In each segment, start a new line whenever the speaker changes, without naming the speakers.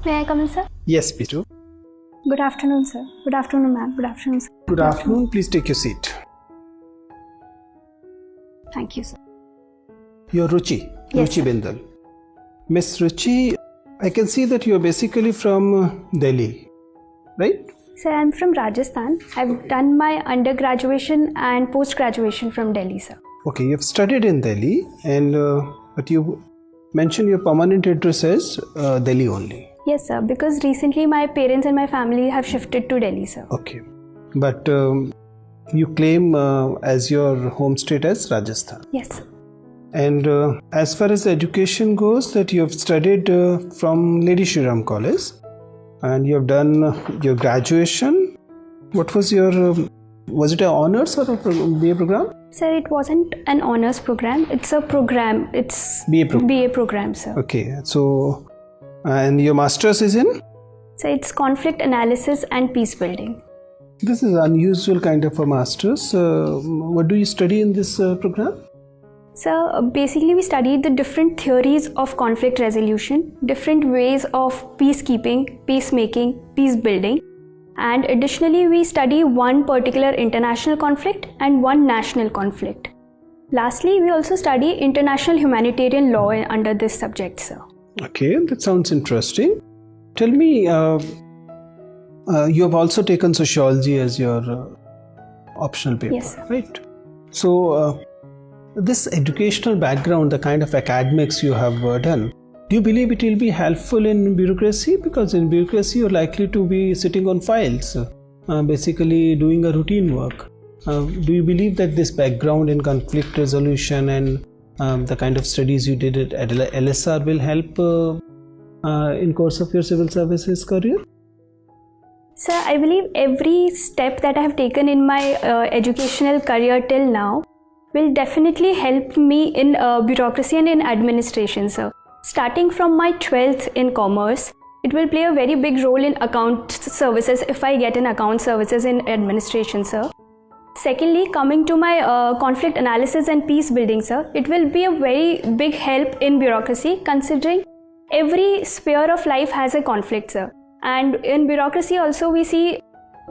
May I come in, sir?
Yes, please do.
Good afternoon, sir. Good afternoon, ma'am. Good afternoon, sir.
Good afternoon. Please take your seat.
Thank you, sir.
You're Ruchi.
Yes,
Ruchi
sir.
Bindal. Miss Ruchi, I can see that you're basically from Delhi, right?
Sir, I'm from Rajasthan. I've done my undergraduation and post-graduation from Delhi, sir.
Okay, you've studied in Delhi, and but you mentioned your permanent address as Delhi only.
Yes, sir. Because recently my parents and my family have shifted to Delhi, sir.
Okay, but you claim as your home state as Rajasthan.
Yes, sir.
And as far as the education goes, that you have studied from Lady Shri Ram College, and you have done your graduation. What was your was it an honors or a BA program?
Sir, it wasn't an honors program. It's a program. It's
BA program.
BA program, sir.
Okay, so and your masters is in?
So it's conflict analysis and peace building.
This is unusual kind of a masters. What do you study in this program?
So basically we studied the different theories of conflict resolution, different ways of peacekeeping, peacemaking, peace building, and additionally we study one particular international conflict and one national conflict. Lastly, we also study international humanitarian law under this subject, sir.
Okay, that sounds interesting. Tell me, you have also taken sociology as your optional paper,
Yes, sir.
right? So, this educational background, the kind of academics you have done, do you believe it will be helpful in bureaucracy? Because in bureaucracy, you're likely to be sitting on files, basically doing a routine work. Do you believe that this background in conflict resolution and the kind of studies you did at LSR will help in course of your civil services career?
Sir, I believe every step that I have taken in my educational career till now will definitely help me in bureaucracy and in administration, sir. Starting from my 12th in commerce, it will play a very big role in account services if I get an account services in administration, sir. Secondly, coming to my conflict analysis and peace building, sir, it will be a very big help in bureaucracy considering every sphere of life has a conflict, sir. And in bureaucracy also we see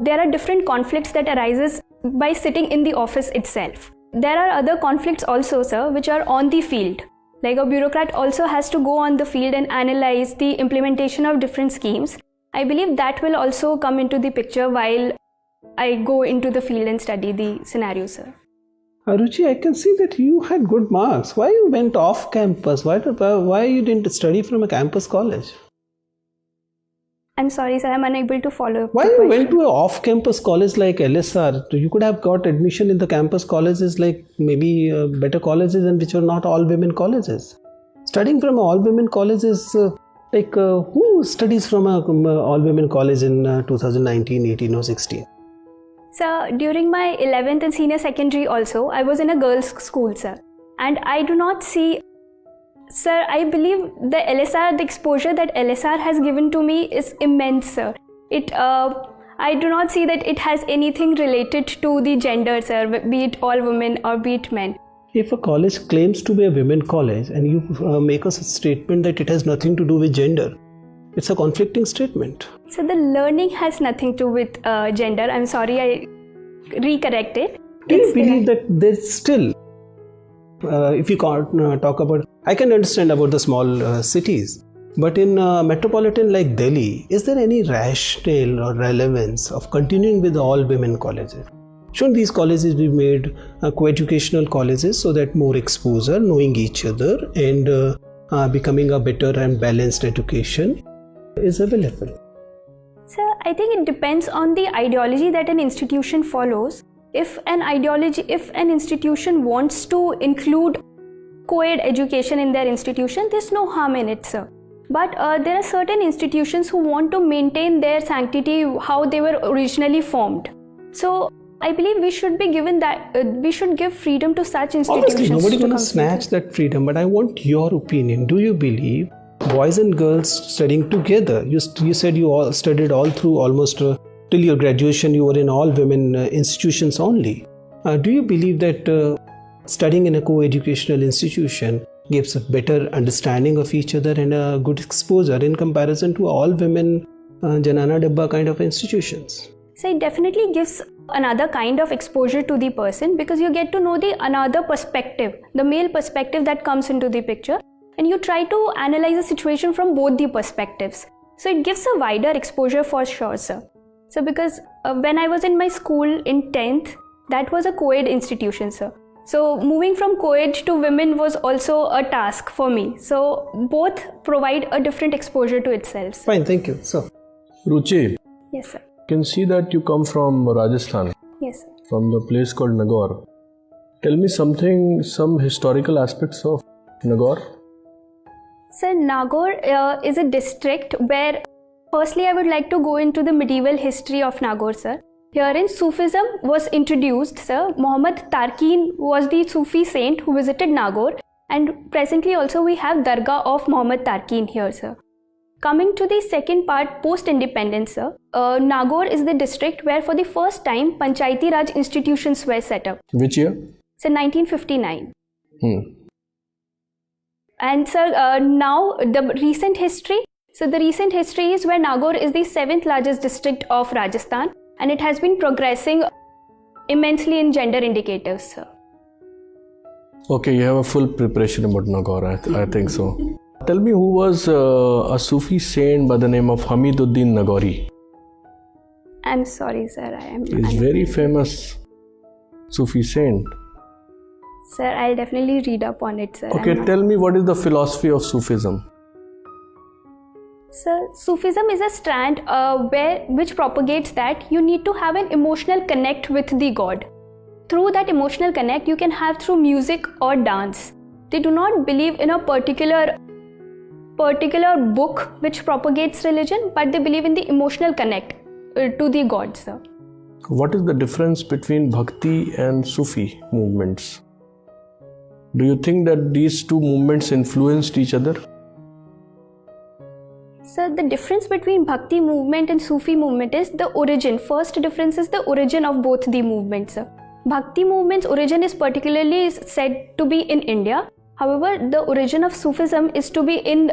there are different conflicts that arises by sitting in the office itself. There are other conflicts also, sir, which are on the field. Like a bureaucrat also has to go on the field and analyze the implementation of different schemes. I believe that will also come into the picture while I go into the field and study the scenario, sir.
Ruchi, I can see that you had good marks. Why you went off campus? Why you didn't study from a campus college?
I'm sorry, sir, I'm unable to follow.
Why you went to an off-campus college like LSR? You could have got admission in the campus colleges like maybe better colleges and which are not all-women colleges. Studying from an all-women college is who studies from an all-women college in 2019, 18 or 16?
Sir, during my 11th and senior secondary also, I was in a girls' school, sir. And I do not see... Sir, I believe the LSR, the exposure that LSR has given to me is immense, sir. I do not see that it has anything related to the gender, sir, be it all women or be it men.
If a college claims to be a women college and you make us a statement that it has nothing to do with gender, it's a conflicting statement.
So the learning has nothing to do with gender. I'm sorry, I recorrect it.
Do you believe that there's still, if you can't talk about, I can understand about the small cities, but in metropolitan like Delhi, is there any rationale or relevance of continuing with all women colleges? Shouldn't these colleges be made co-educational colleges so that more exposure, knowing each other and becoming a better and balanced education is available?
Sir, I think it depends on the ideology that an institution follows. If an institution wants to include co-ed education in their institution, there's no harm in it, sir. But there are certain institutions who want to maintain their sanctity how they were originally formed. So I believe we should be given that, we should give freedom to such institutions.
Obviously, nobody going to snatch that freedom, but I want your opinion. Do you believe boys and girls studying together? You said you all studied all through almost till your graduation, you were in all women institutions only. Do you believe that studying in a co-educational institution gives a better understanding of each other and a good exposure in comparison to all women Janana Dabba kind of institutions.
So it definitely gives another kind of exposure to the person, because you get to know the another perspective, the male perspective that comes into the picture, and you try to analyze the situation from both the perspectives. So it gives a wider exposure for sure, sir. So because when I was in my school in 10th, that was a co-ed institution, sir. So moving from co-ed to women was also a task for me. So both provide a different exposure to itself.
Fine, thank you. So,
Ruchi,
Yes, sir.
I can see that you come from Rajasthan,
Yes, sir.
from the place called Nagaur. Tell me some historical aspects of Nagaur.
Sir, Nagaur is a district where, firstly, I would like to go into the medieval history of Nagaur, sir. Herein, Sufism was introduced, sir. Muhammad Tarkin was the Sufi saint who visited Nagaur, and presently also we have Dargah of Muhammad Tarkin here, sir. Coming to the second part, post-independence, sir, Nagaur is the district where for the first time Panchayati Raj institutions were set up.
Which year?
So 1959. And sir, now the recent history. So the recent history is where Nagaur is the 7th largest district of Rajasthan, and it has been progressing immensely in gender indicators, sir.
Okay, you have a full preparation about Nagaur, I think so. Tell me, who was a Sufi saint by the name of Hamiduddin Nagauri?
I'm sorry, sir.
He's very famous Sufi saint.
Sir, I'll definitely read up on it, sir.
Okay, tell me, what is the philosophy of Sufism?
Sir, Sufism is a strand which propagates that you need to have an emotional connect with the God. Through that emotional connect, you can have through music or dance. They do not believe in a particular book which propagates religion, but they believe in the emotional connect to the God, sir.
What is the difference between Bhakti and Sufi movements? Do you think that these two movements influenced each other?
Sir, the difference between Bhakti movement and Sufi movement is the origin. First difference is the origin of both the movements, sir. Bhakti movement's origin is particularly said to be in India. However, the origin of Sufism is to be in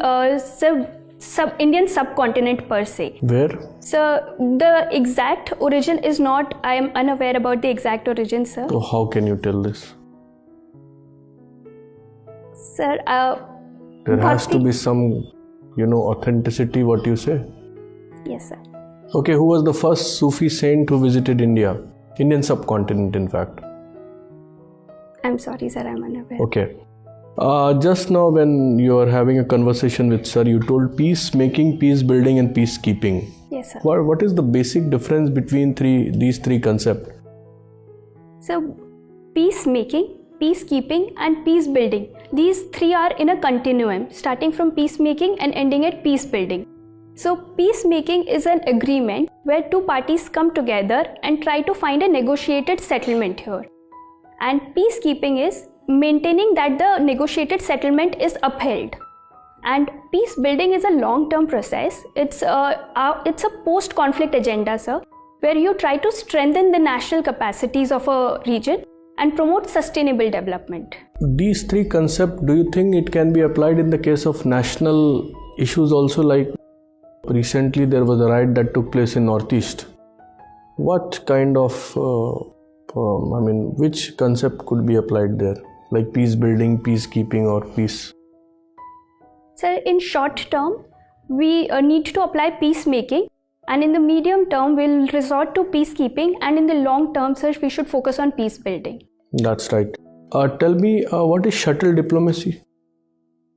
Indian subcontinent per se.
Where?
So the exact origin is not, I am unaware about the exact origin, sir.
So how can you tell this?
Sir,
there has to be some, authenticity, what you say.
Yes, sir.
Okay, who was the first Sufi saint who visited India? Indian subcontinent, in fact.
I'm sorry, sir, I'm unaware.
Okay. Just now when you are having a conversation with sir, you told peacemaking, peace building and peacekeeping.
Yes, sir.
What is the basic difference between these three concepts?
So, peacemaking, peacekeeping and peace building. These three are in a continuum, starting from peacemaking and ending at peace building. So, peacemaking is an agreement where two parties come together and try to find a negotiated settlement here. And peacekeeping is maintaining that the negotiated settlement is upheld. And peace building is a long-term process. It's a post-conflict agenda, sir, where you try to strengthen the national capacities of a region and promote sustainable development.
These three concepts, do you think it can be applied in the case of national issues also? Like recently there was a riot that took place in Northeast. What kind of, which concept could be applied there? Like peace building, peacekeeping or peace?
So in short term, we need to apply peacemaking, and in the medium term, we'll resort to peacekeeping, and in the long term, sir, we should focus on peace building.
That's right. Tell me, what is shuttle diplomacy?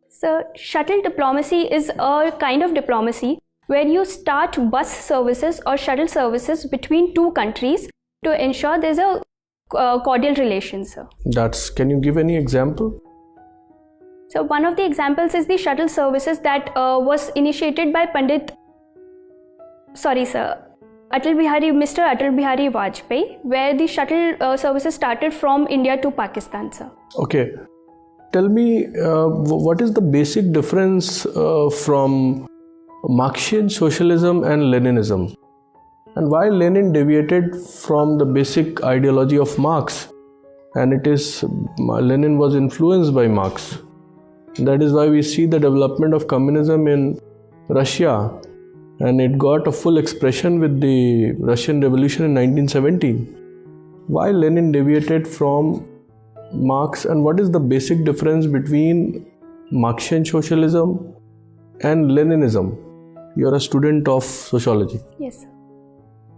So shuttle diplomacy is a kind of diplomacy where you start bus services or shuttle services between two countries to ensure there's a cordial relation, sir.
Can you give any example?
So one of the examples is the shuttle services that was initiated by Mr. Atal Bihari Vajpayee, where the shuttle services started from India to Pakistan, sir.
Okay. Tell me, what is the basic difference from Marxian socialism and Leninism? And why Lenin deviated from the basic ideology of Marx? And Lenin was influenced by Marx. That is why we see the development of communism in Russia, and it got a full expression with the Russian Revolution in 1917. Why Lenin deviated from Marx, and what is the basic difference between Marxian socialism and Leninism? You are a student of sociology.
Yes, sir.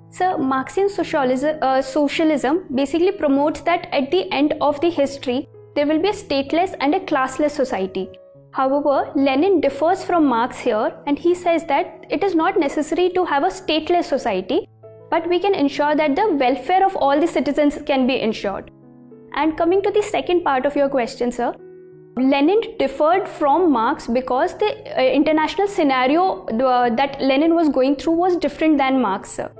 So Marxian socialism basically promotes that at the end of the history, there will be a stateless and a classless society. However, Lenin differs from Marx here, and he says that it is not necessary to have a stateless society, but we can ensure that the welfare of all the citizens can be ensured. And coming to the second part of your question, sir, Lenin differed from Marx because the international scenario that Lenin was going through was different than Marx, sir.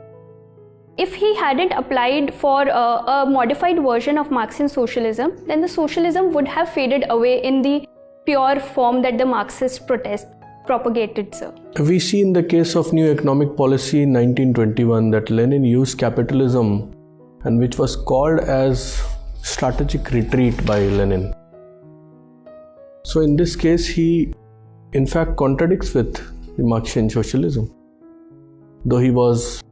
If he hadn't applied for a modified version of Marxian socialism, then the socialism would have faded away in the pure form that the Marxist protest propagated, sir.
We see in the case of New Economic Policy in 1921 that Lenin used capitalism, and which was called as strategic retreat by Lenin. So in this case, he in fact contradicts with the Marxian socialism, though he was,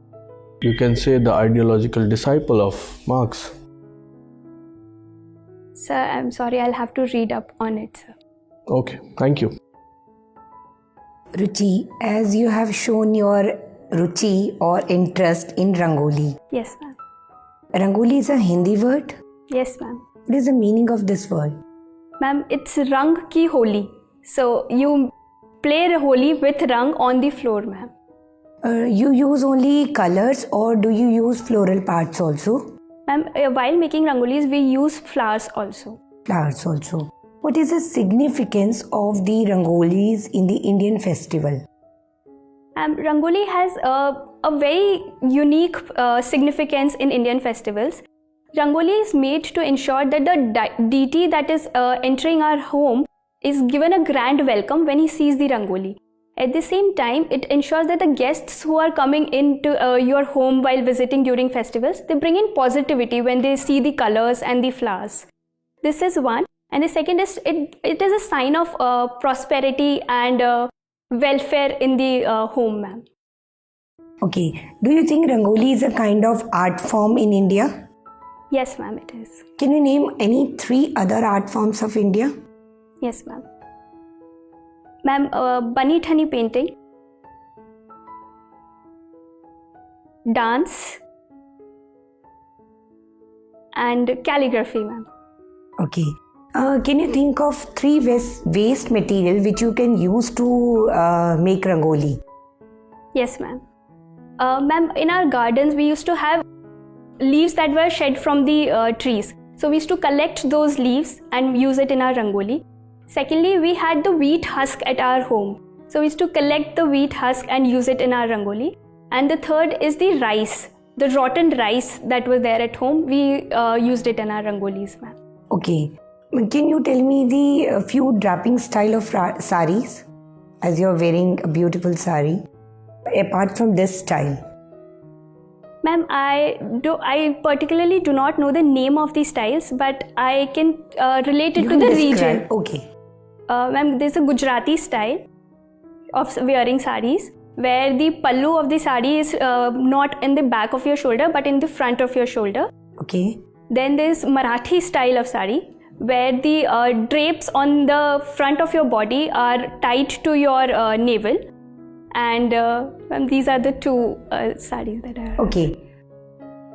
you can say, the ideological disciple of Marx.
Sir, I'm sorry, I'll have to read up on it, sir.
Okay, thank you.
Ruchi, as you have shown your ruchi or interest in Rangoli.
Yes, ma'am.
Rangoli is a Hindi word.
Yes, ma'am.
What is the meaning of this word?
Ma'am, it's Rang ki Holi. So you play Holi with Rang on the floor, ma'am.
You use only colors or do you use floral parts also?
Ma'am, while making Rangolis, we use flowers also.
Flowers also. What is the significance of the Rangolis in the Indian festival?
Rangoli has a very unique significance in Indian festivals. Rangoli is made to ensure that the deity that is entering our home is given a grand welcome when he sees the Rangoli. At the same time, it ensures that the guests who are coming into your home while visiting during festivals, they bring in positivity when they see the colors and the flowers. This is one. And the second is, it is a sign of prosperity and welfare in the home, ma'am.
Okay. Do you think Rangoli is a kind of art form in India?
Yes, ma'am, it is.
Can you name any 3 other art forms of India?
Yes, ma'am. Ma'am, Bunny Thani painting, dance, and calligraphy, ma'am.
Okay. Can you think of 3 waste material which you can use to make Rangoli?
Yes, ma'am. Ma'am, in our gardens, we used to have leaves that were shed from the trees. So we used to collect those leaves and use it in our Rangoli. Secondly, we had the wheat husk at our home. So we used to collect the wheat husk and use it in our Rangoli. And the third is the rice, the rotten rice that was there at home. We used it in our Rangolis, ma'am.
Okay. Can you tell me the few draping style of saris, as you're wearing a beautiful sari, apart from this style?
Ma'am, I particularly do not know the name of the styles, but I can relate it to the region.
Okay.
Ma'am, there's a Gujarati style of wearing saris, where the pallu of the sari is not in the back of your shoulder, but in the front of your shoulder.
Okay.
Then there's Marathi style of sari, where the drapes on the front of your body are tied to your navel. And these are the 2 saris that are...
Okay.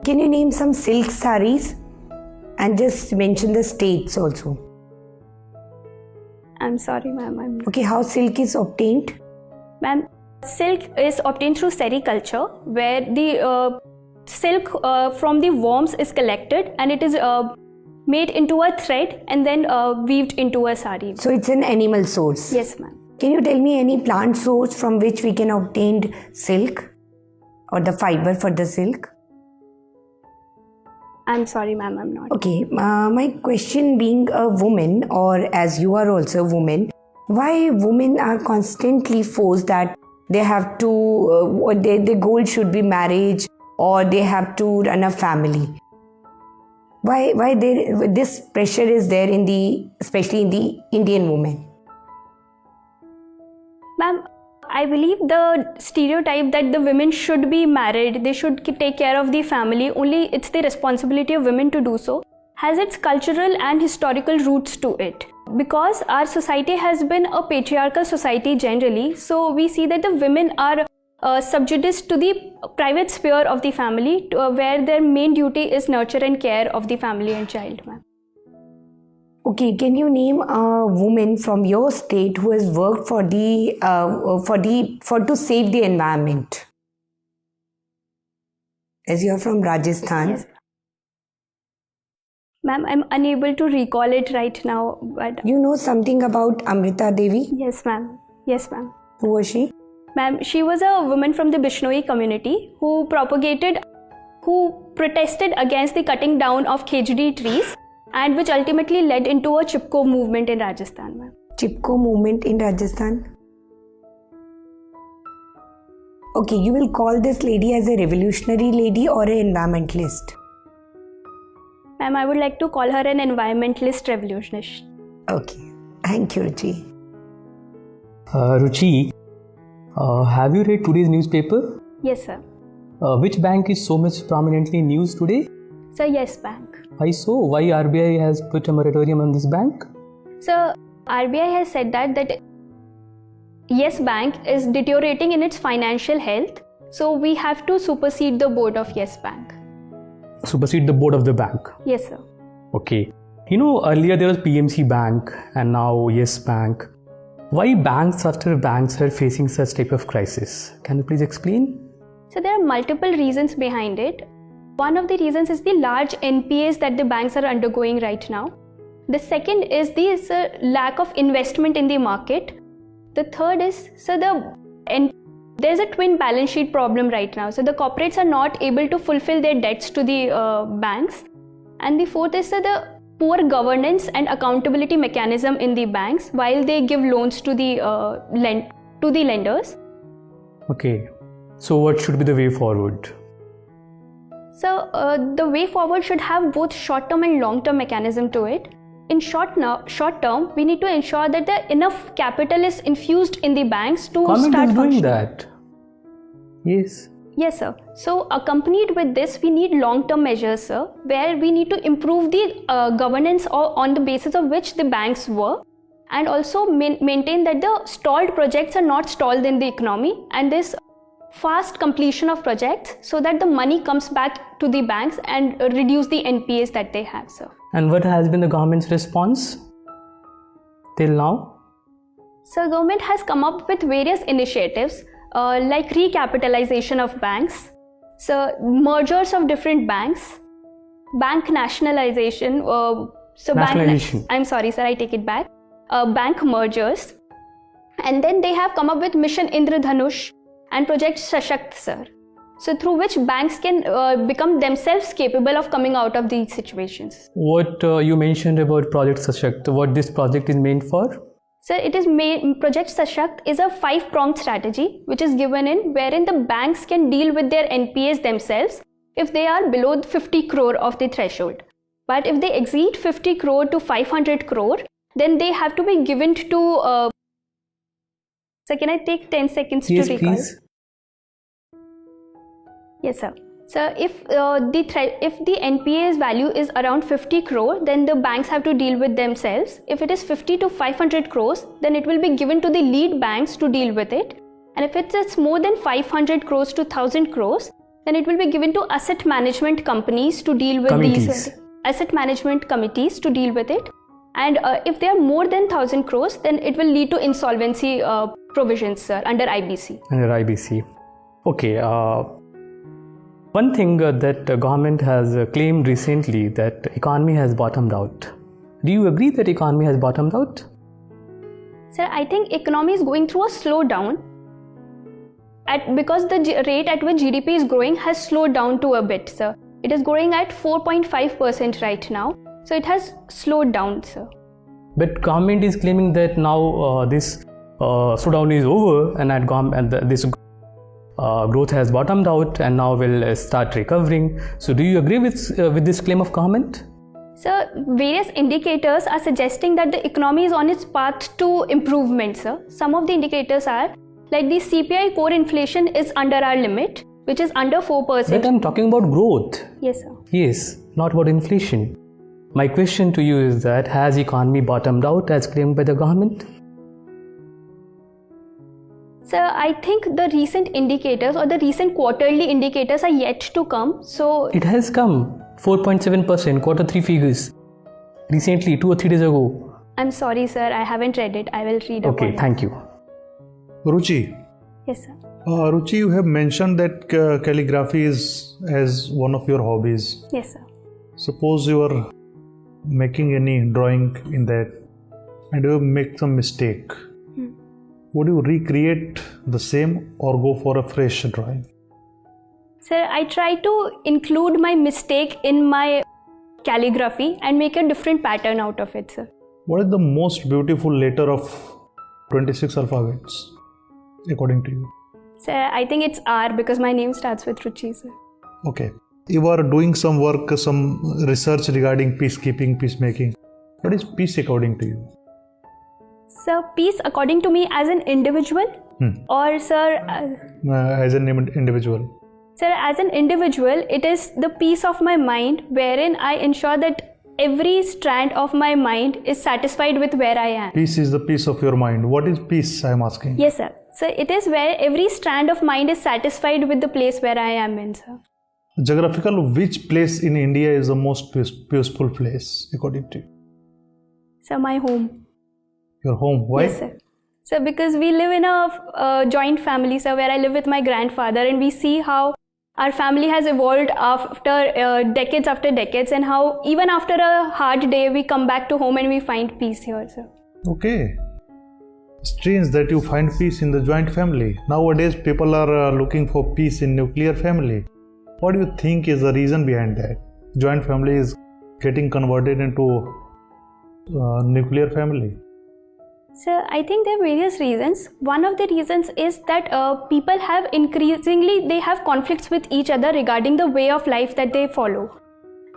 Can you name some silk saris and just mention the states also?
I'm sorry, ma'am.
Okay, how silk is obtained?
Ma'am, silk is obtained through sericulture, where the silk from the worms is collected and it is made into a thread and then weaved into a sari.
So it's an animal source?
Yes, ma'am.
Can you tell me any plant source from which we can obtain silk or the fiber for the silk?
I'm sorry, ma'am, I'm not.
Okay, my question being a woman, or as you are also a woman, why women are constantly forced that they have to, their goal should be marriage or they have to run a family? Why this pressure is there especially in the Indian women?
Ma'am, I believe the stereotype that the women should be married, they should take care of the family, only it's the responsibility of women to do so, has its cultural and historical roots to it. Because our society has been a patriarchal society generally, so we see that the women are subjugated to the private sphere of the family, where their main duty is nurture and care of the family and child, ma'am.
Okay, can you name a woman from your state who has worked for to save the environment? As you are from Rajasthan.
Yes. Ma'am, I'm unable to recall it right now, but
You know something about Amrita Devi?
yes, ma'am. Yes, ma'am.
Who was she?
Ma'am, she was a woman from the Bishnoi community who protested against the cutting down of khejdi trees, and which ultimately led into a Chipko movement in Rajasthan, ma'am.
Chipko movement in Rajasthan. Okay, you will call this lady as a revolutionary lady or an environmentalist?
Ma'am, I would like to call her an environmentalist revolutionist.
Okay, thank you, Ruchi.
Ruchi, have you read today's newspaper?
Yes, sir.
Which bank is so much prominently in news today?
Sir, Yes Bank.
I saw why RBI has put a moratorium on this bank.
So, RBI has said that Yes Bank is deteriorating in its financial health, so we have to supersede the board of Yes Bank.
Supersede the board of the bank.
Yes, sir.
Okay. You know, earlier there was PMC Bank and now Yes Bank. Why banks after banks are facing such type of crisis? Can you please explain?
So, there are multiple reasons behind it. One of the reasons is the large NPAs that the banks are undergoing right now. The second is the lack of investment in the market. The third is, there's a twin balance sheet problem right now. So the corporates are not able to fulfill their debts to the banks. And the fourth is the poor governance and accountability mechanism in the banks while they give loans to the lenders.
Okay. So what should be the way forward?
So the way forward should have both short-term and long-term mechanism to it. In short term, we need to ensure that enough capital is infused in the banks to
Government
start
is doing
functioning.
that. Yes.
Yes, sir. So accompanied with this, we need long-term measures, sir, where we need to improve the governance on the basis of which the banks were, and also maintain that the stalled projects are not stalled in the economy, and this fast completion of projects so that the money comes back to the banks and reduce the NPAs that they have, sir.
And what has been the government's response till now?
So government has come up with various initiatives like recapitalization of banks, so mergers of different banks, bank nationalization,
Nationalization.
I'm sorry, sir, I take it back. Bank mergers, and then they have come up with Mission Indradhanush and Project Sashakt, sir. So through which banks can become themselves capable of coming out of these situations.
What you mentioned about Project Sashakt, what this project is meant for?
So it is Project Sashakt is a 5-pronged strategy which is given in wherein the banks can deal with their NPAs themselves if they are below 50 crore of the threshold. But if they exceed 50 crore to 500 crore, then they have to be given to... So can I take 10 seconds
Yes,
to recall?
please.
Yes, sir. So if the NPA's value is around 50 crore, then the banks have to deal with themselves. If it is 50 to 500 crores, then it will be given to the lead banks to deal with it. And if it's more than 500 crores to 1000 crores, then it will be given to asset management companies to deal with these asset management committees to deal with it. And if they are more than 1000 crores, then it will lead to insolvency provisions, sir, under IBC.
Under IBC. Okay. One thing that the government has claimed recently that economy has bottomed out. Do you agree that economy has bottomed out?
Sir, I think economy is going through a slowdown because the rate at which GDP is growing has slowed down to a bit, sir. It is growing at 4.5% right now. So it has slowed down, sir.
But government is claiming that now this slowdown is over and this growth has bottomed out and now will start recovering. So do you agree with this claim of government?
So various indicators are suggesting that the economy is on its path to improvement, sir. Some of the indicators are like the CPI core inflation is under our limit, which is under 4%.
But I'm talking about growth.
Yes, sir.
Yes, not about inflation. My question to you is that has economy bottomed out as claimed by the government?
So I think the recent indicators or the recent quarterly indicators are yet to come. So
It has come. 4.7% quarter 3 figures. Recently, 2 or 3 days ago.
I'm sorry, sir, I haven't read it. I will read up on
Okay,
it.
thank you.
Ruchi,
Yes, sir.
Ruchi, you have mentioned that calligraphy is as one of your hobbies.
Yes, sir.
Suppose you are making any drawing in that and you make some mistake. Would you recreate the same or go for a fresh drawing?
Sir, I try to include my mistake in my calligraphy and make a different pattern out of it, sir.
What is the most beautiful letter of 26 alphabets, according to you?
Sir, I think it's R because my name starts with Ruchi, sir.
Okay. You are doing some work, some research regarding peacekeeping, peacemaking. What is peace according to you?
Sir, peace according to me as an individual or sir,
As an individual?
sir, as an individual, it is the peace of my mind wherein I ensure that every strand of my mind is satisfied with where I am.
Peace is the peace of your mind. What is peace, I am asking?
Yes, sir. So it is where every strand of mind is satisfied with the place where I am in, sir.
Geographical, which place in India is the most peaceful place, according to you?
Sir, my home.
Your home. Why?
Yes, sir. So because we live in a joint family, sir, where I live with my grandfather, and we see how our family has evolved after decades, and how even after a hard day, we come back to home and we find peace here, sir.
Okay. Strange that you find peace in the joint family. Nowadays, people are looking for peace in nuclear family. What do you think is the reason behind that? Joint family is getting converted into nuclear family.
Sir, I think there are various reasons. One of the reasons is that people have they have conflicts with each other regarding the way of life that they follow.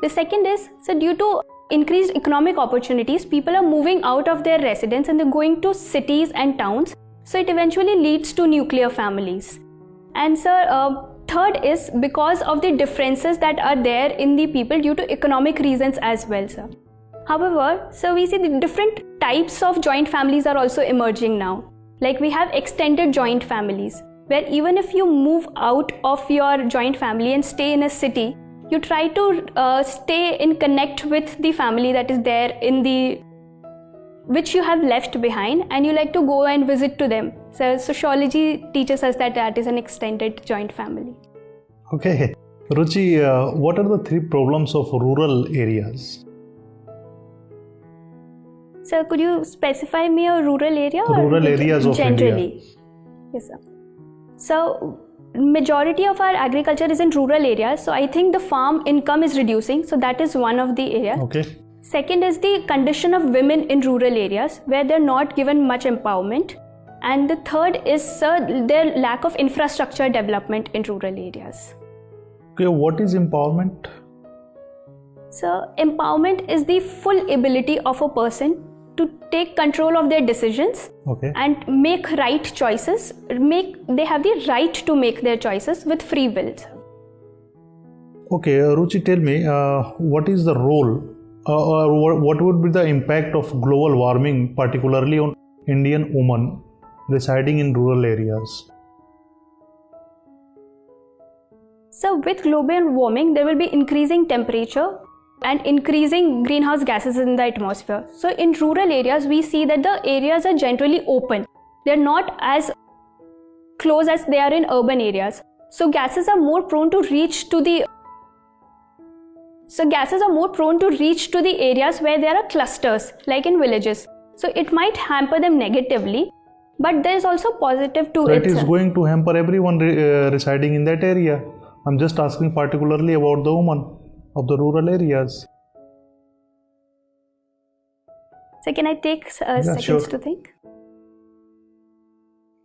The second is, so due to increased economic opportunities, people are moving out of their residence and they're going to cities and towns. So it eventually leads to nuclear families. And sir, third is because of the differences that are there in the people due to economic reasons as well, sir. However, so we see the different types of joint families are also emerging now. Like we have extended joint families, where even if you move out of your joint family and stay in a city, you try to stay in connect with the family that is there in the which you have left behind, and you like to go and visit to them. So sociology teaches us that that is an extended joint family.
Okay. Ruchi, what are the 3 problems of rural areas?
Sir, could you specify me a rural area?
Rural areas of
generally?
India.
Yes, sir. So, majority of our agriculture is in rural areas. So, I think the farm income is reducing. So, that is one of the areas.
Okay.
Second is the condition of women in rural areas where they're not given much empowerment. And the third is, sir, their lack of infrastructure development in rural areas.
Okay, what is empowerment?
So, empowerment is the full ability of a person to take control of their decisions and make right choices. They have the right to make their choices with free will.
Okay, Ruchi, tell me, what is the role or what would be the impact of global warming, particularly on Indian women residing in rural areas?
So, with global warming, there will be increasing temperature and increasing greenhouse gases in the atmosphere. So in rural areas, we see that the areas are generally open. They're not as close as they are in urban areas. So gases are more prone to reach to the areas where there are clusters, like in villages. So it might hamper them negatively, but there is also positive to it.
That is going to hamper everyone residing in that area. I'm just asking particularly about the women of the rural areas.
So can I take seconds to think?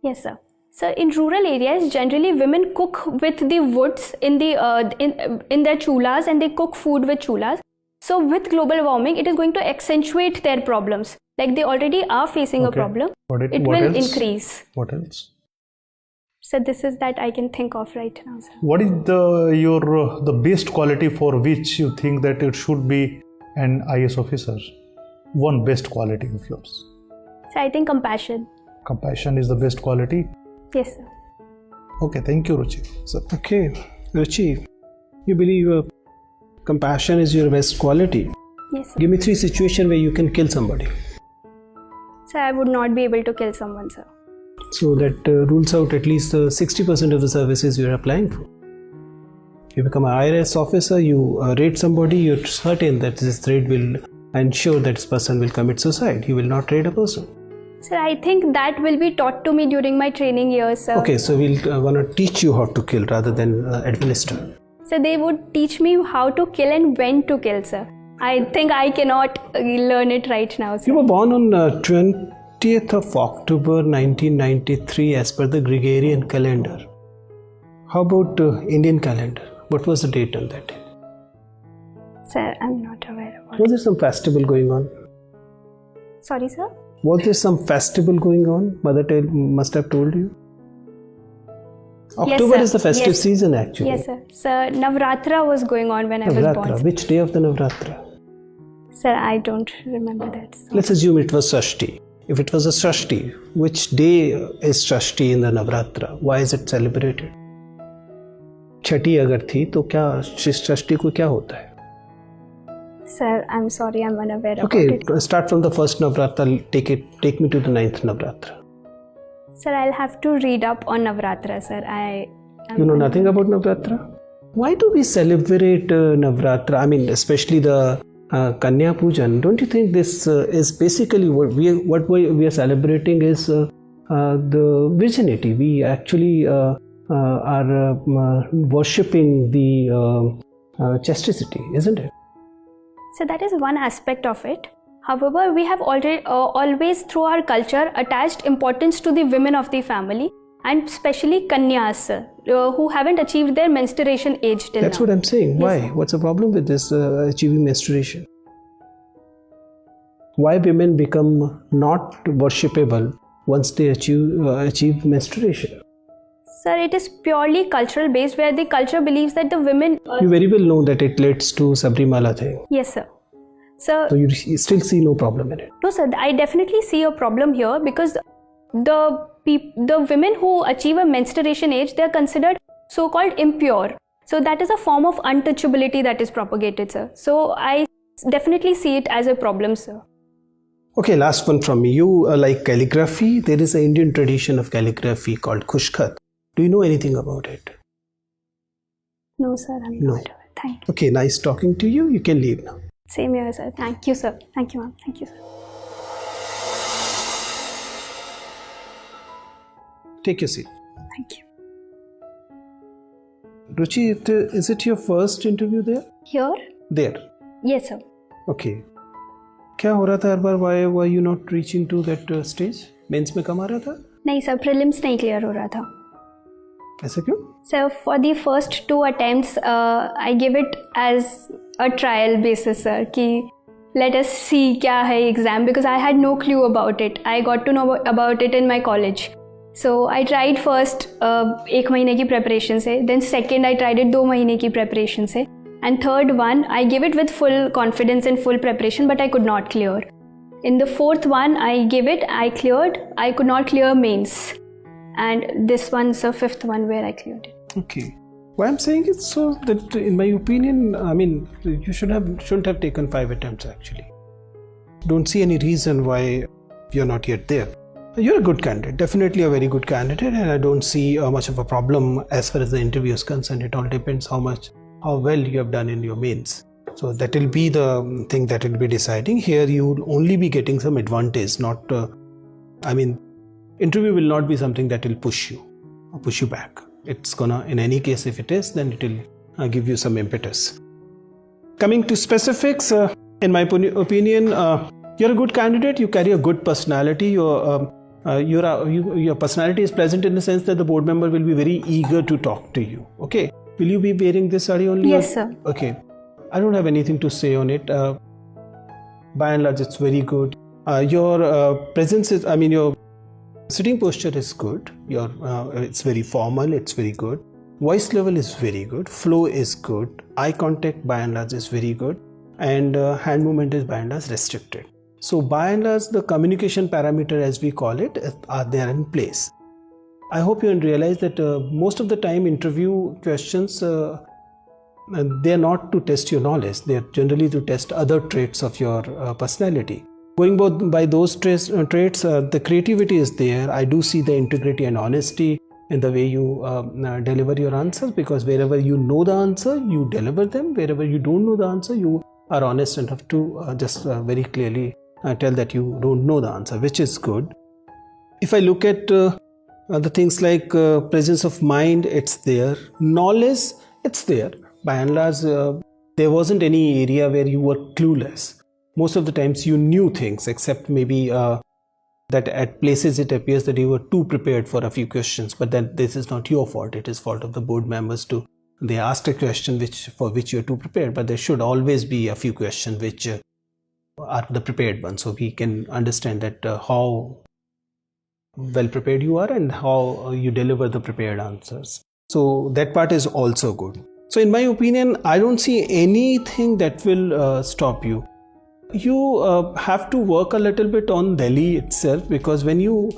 Yes, sir. So in rural areas, generally women cook with the woods in their chulas, and they cook food with chulas. So with global warming, it is going to accentuate their problems. Like they already are facing a
Okay.
problem.
What
It
what
will
else?
increase.
What else?
So this is that I can think of right now, sir.
What is the best quality for which you think that it should be an IS officer? One best quality of yours.
So I think compassion.
Compassion is the best quality.
Yes, sir.
Okay, thank you, Ruchi. So,
Okay, Ruchi, you believe compassion is your best quality.
Yes, sir.
Give me 3 situations where you can kill somebody.
So I would not be able to kill someone, sir.
So that rules out at least 60% of the services you are applying for. You become an IRS officer, you raid somebody, you're certain that this raid will ensure that this person will commit suicide. You will not raid a person.
Sir, I think that will be taught to me during my training years, sir.
Okay, so we'll want to teach you how to kill rather than administer.
So they would teach me how to kill and when to kill, sir. I think I cannot learn it right now, sir.
You were born on 20th of October 1993 as per the Gregorian calendar. How about Indian calendar? What was the date on that day?
Sir, I'm not aware about it.
Was there some festival going on?
Sorry, sir?
Was there some festival going on? Mother must have told you. October
sir.
is the festive
Yes.
season actually.
Yes, sir. Sir, Navratra was going on when I was
Navratra.
born.
Which day of the Navratra?
Sir, I don't remember that. So.
Let's assume it was Shashti. If it was a Shashti, which day is Shashti in the Navratra? Why is it celebrated? छठी अगर थी तो क्या षष्ठी को क्या होता है?
Sir, I'm sorry, I'm unaware
Okay,
about it.
start from the first Navratra. Take me to the 9th Navratra.
Sir, I'll have to read up on Navratra, sir.
You know nothing about Navratra? Why do we celebrate Navratra? I mean, especially the Kanya Pujan. Don't you think this is basically what we are celebrating is the virginity? We actually are worshipping the chastity, isn't it?
So that is one aspect of it. However, we have already always through our culture attached importance to the women of the family and especially Kanyas who haven't achieved their menstruation age till
That's
now.
what I'm saying.
Yes,
Why?
sir.
What's the problem with this achieving menstruation? Why women become not worshipable once they achieve menstruation?
Sir, it is purely cultural based where the culture believes that the women...
You very well know that it leads to Sabrimala thing.
Yes, sir. So,
So you still see no problem in it.
no, sir, I definitely see a problem here because the women who achieve a menstruation age, they are considered so-called impure. So that is a form of untouchability that is propagated, sir. So I definitely see it as a problem, sir.
Okay, last one from me. You like calligraphy? There is an Indian tradition of calligraphy called Khushkhat. Do you know anything about it?
No, sir, I'm
No.
not aware. Thank you.
Okay, nice talking to you. You can leave now.
Same here, sir. Thank you, sir. Thank you, ma'am. Thank you, sir.
Take your seat.
Thank you.
Ruchi, is it your first interview there?
Here?
There.
Yes, sir.
Okay. क्या हो रहा था हर बार? Why were you not reaching to that stage? Mains में कम आ रहा था?
नहीं sir, prelims नहीं clear हो रहा था.
ऐसा क्यों?
So for the first 2 attempts, I give it as a trial basis, sir. कि let us see क्या है exam because I had no clue about it. I got to know about it in my college. So I tried first 1 महीने की preparation से, then second I tried it 2 महीने की preparation से, and third one I gave it with full confidence and full preparation, but I could not clear. In the 4th one I gave it, I cleared. I could not clear mains, and this one's the 5th one where I cleared it.
Okay. Why I'm saying it so that in my opinion, I mean, you shouldn't have taken 5 attempts actually. Don't see any reason why you're not yet there. You're a good candidate, definitely a very good candidate, and I don't see much of a problem as far as the interview is concerned. It all depends how well you have done in your mains. So that will be the thing that will be deciding. Here you will only be getting some advantage, not, interview will not be something that will push you back. It's gonna, in any case, if it is, then it will give you some impetus. Coming to specifics, in my opinion, you're a good candidate. You carry a good personality. Your personality is pleasant in the sense that the board member will be very eager to talk to you. Okay, will you be wearing this sari only?
Yes, sir.
Okay. I don't have anything to say on it. By and large, it's very good. Your presence is, your sitting posture is good. It's very formal, it's very good. Voice level is very good. Flow is good. Eye contact by and large is very good. And hand movement is by and large restricted. So by and large, the communication parameter, as we call it, they are in place. I hope you realize that most of the time interview questions, they are not to test your knowledge. They are generally to test other traits of your personality. Going both by those traits, the creativity is there. I do see the integrity and honesty in the way you deliver your answers, because wherever you know the answer, you deliver them. Wherever you don't know the answer, you are honest enough to just very clearly tell that you don't know the answer, which is good. If I look at the things like presence of mind, it's there. Knowledge, it's there. By and large, there wasn't any area where you were clueless. Most of the times you knew things, except maybe that at places it appears that you were too prepared for a few questions, but then this is not your fault. It is fault of the board members too. They asked a question for which you're too prepared, but there should always be a few questions which are the prepared ones, so we can understand that how well prepared you are and how you deliver the prepared answers. So that part is also good. So in my opinion, I don't see anything that will stop you. You have to work a little bit on Delhi itself, because when you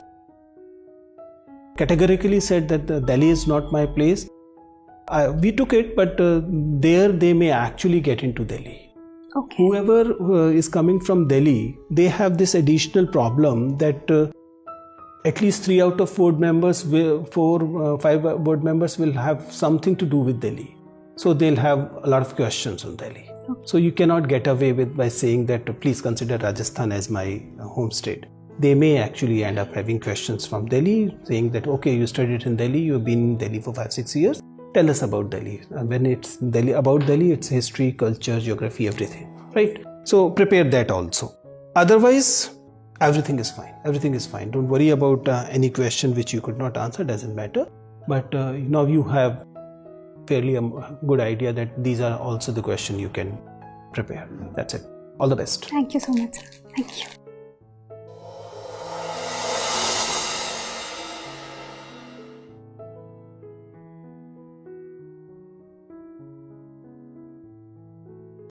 categorically said that Delhi is not my place, we took it, but there they may actually get into Delhi.
Okay.
Whoever is coming from Delhi, they have this additional problem that at least 3 out of 4 members, 5 board members will have something to do with Delhi. So they'll have a lot of questions on Delhi.
Okay.
So you cannot get away by saying that please consider Rajasthan as my home state. They may actually end up having questions from Delhi, saying that okay, you studied in Delhi, you've been in Delhi for 5-6 years. Tell us about Delhi. And when it's about Delhi, it's history, culture, geography, everything, right? So prepare that also. Otherwise, everything is fine. Everything is fine. Don't worry about any question which you could not answer. Doesn't matter. But now you have fairly a good idea that these are also the questions you can prepare. That's it. All the best.
Thank you so much, sir. Thank you.